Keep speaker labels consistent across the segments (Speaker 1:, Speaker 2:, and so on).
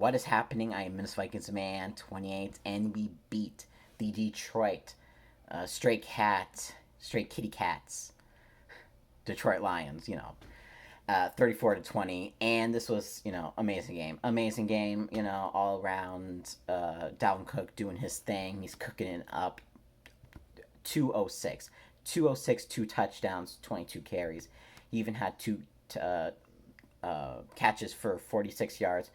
Speaker 1: What is happening? I am Minnesota Vikings man 28, and we beat the Detroit Stray Kitty Cats, Detroit Lions. 34-20, and this was amazing game. All around. Dalvin Cook doing his thing. He's cooking it up. 206, 206, 2 touchdowns, 22 carries. He even had two catches for 46 yards.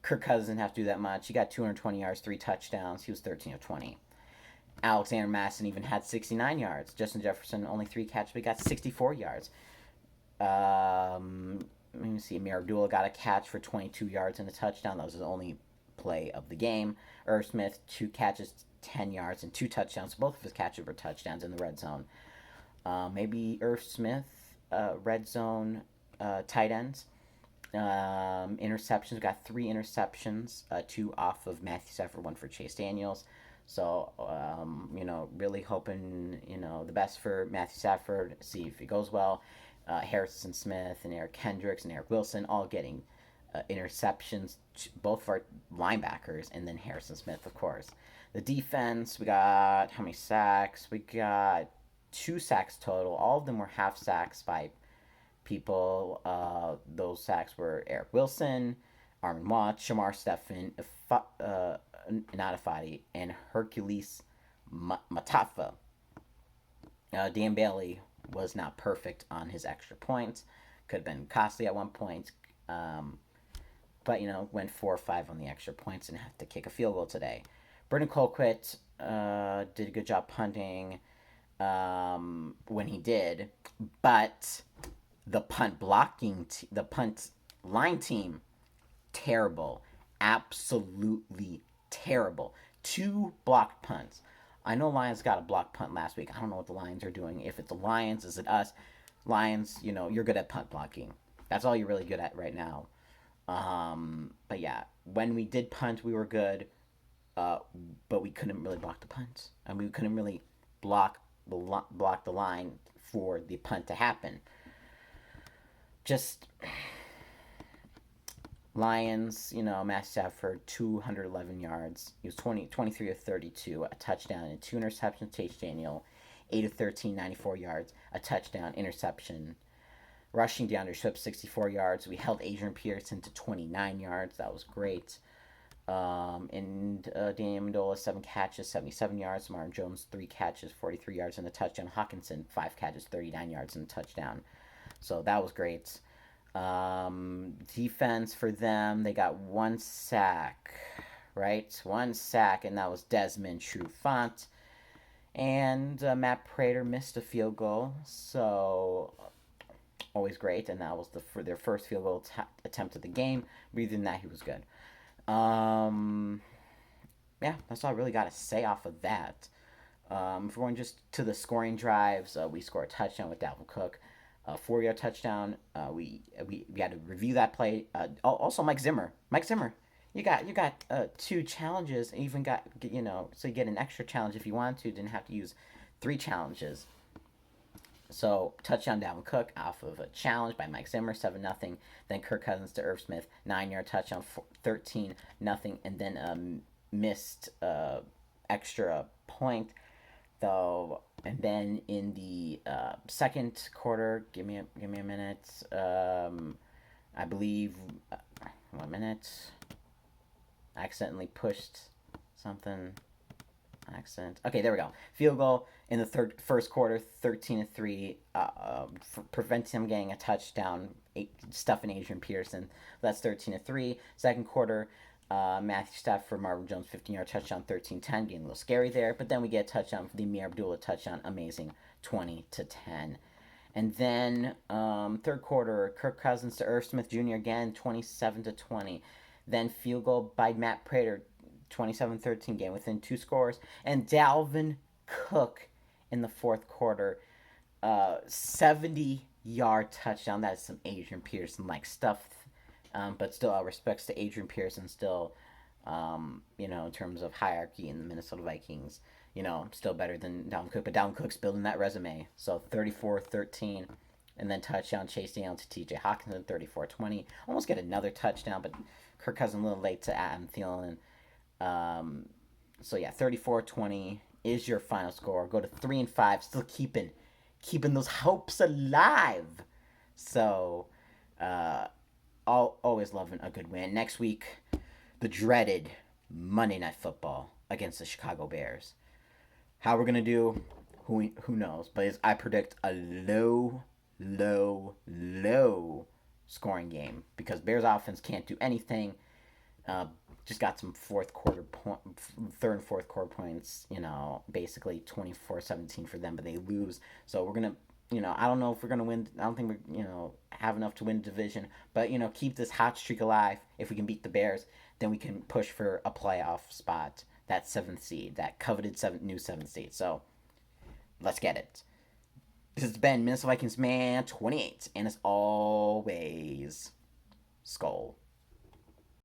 Speaker 1: Kirk Cousins didn't have to do that much. He got 220 yards, 3 touchdowns. He was 13 of 20. Alexander Madison even had 69 yards. Justin Jefferson only 3 catches, but he got 64 yards. Let me see. Amir Abdullah got a catch for 22 yards and a touchdown. That was his only play of the game. Irv Smith, 2 catches, 10 yards, and 2 touchdowns. Both of his catches were touchdowns in the red zone. Maybe Irv Smith, red zone tight ends. Interceptions. We got 3 interceptions, 2 off of Matthew Stafford, 1 for Chase Daniels. So, really hoping, the best for Matthew Stafford, see if it goes well. Harrison Smith and Eric Kendricks and Eric Wilson all getting interceptions, both of our linebackers, and then Harrison Smith, of course. The defense, we got how many sacks? We got 2 sacks total. All of them were half sacks by people. Those sacks were Eric Wilson, Armin Watts, Shamar Stephen, Nadafati, and Hercules Matafa. Dan Bailey was not perfect on his extra points. Could have been costly at one point. But, went 4 or 5 on the extra points and had to kick a field goal today. Brendan Colquitt did a good job punting when he did. But the punt line team, terrible. Absolutely terrible. 2 blocked punts. I know Lions got a blocked punt last week. I don't know what the Lions are doing. If it's the Lions, is it us? Lions, you're good at punt blocking. That's all you're really good at right now. But yeah, when we did punt, we were good. But we couldn't really block the punts. And we couldn't really block the line for the punt to happen. Just Lions, Matt Stafford, 211 yards. He was 23 of 32, a touchdown and 2 interceptions. Chase Daniel, 8 of 13, 94 yards, a touchdown, interception. Rushing DeAndre Swift, 64 yards. We held Adrian Peterson to 29 yards. That was great. And Daniel Amendola, 7 catches, 77 yards. Martin Jones, 3 catches, 43 yards, and a touchdown. Hawkinson, 5 catches, 39 yards, and a touchdown. So that was great. Defense for them, they got 1 sack, right? 1 sack, and that was Desmond Trufant. And Matt Prater missed a field goal, so always great. And that was for their first field goal attempt of the game. But other than that, he was good. Yeah, that's all I really got to say off of that. If we're going just to the scoring drives, we scored a touchdown with Dalvin Cook. 4-yard touchdown. We had to review that play. Also, Mike Zimmer, you got 2 challenges. Even got so you get an extra challenge if you want to. Didn't have to use 3 challenges. So touchdown Dalvin Cook off of a challenge by Mike Zimmer, 7-0. Then Kirk Cousins to Irv Smith, 9-yard touchdown, 13-0, and then missed extra point. Though, and then in the second quarter, give me a minute. I believe 1 minute. I accidentally pushed something. Accident. Okay, there we go. Field goal in the first quarter, 13-3, preventing him getting a touchdown, stuffing Adrian Peterson. That's 13-3. Second quarter. Matthew Stafford, Marvin Jones, 15-yard touchdown, 13-10, getting a little scary there. But then we get a touchdown for the Amir Abdullah touchdown, amazing, 20-10. And then third quarter, Kirk Cousins to Irv Smith Jr. again, 27-20. Then field goal by Matt Prater, 27-13, game within 2 scores. And Dalvin Cook in the fourth quarter, 70-yard touchdown. That is some Adrian Peterson-like stuff. But still, respects to Adrian Pearson still, in terms of hierarchy in the Minnesota Vikings, still better than Dalvin Cook. But Dalvin Cook's building that resume. So 34-13, and then touchdown Chase Daniel to TJ Hawkinson, 34-20. Almost get another touchdown, but Kirk Cousins a little late to Adam Thielen. So yeah, 34-20 is your final score. Go to 3-5, still keeping those hopes alive. So, always loving a good win. Next week, the dreaded Monday Night Football against the Chicago Bears. How we're gonna do, who knows? But I predict a low scoring game because Bears offense can't do anything. Just got some third and fourth quarter points. Basically 24-17 for them, but they lose. So we're gonna. I don't know if we're gonna win. I don't think we have enough to win the division. But keep this hot streak alive. If we can beat the Bears, then we can push for a playoff spot. That seventh seed, that coveted new seventh seed. So let's get it. This has been Minnesota Vikings Man 28, and as always, Skull.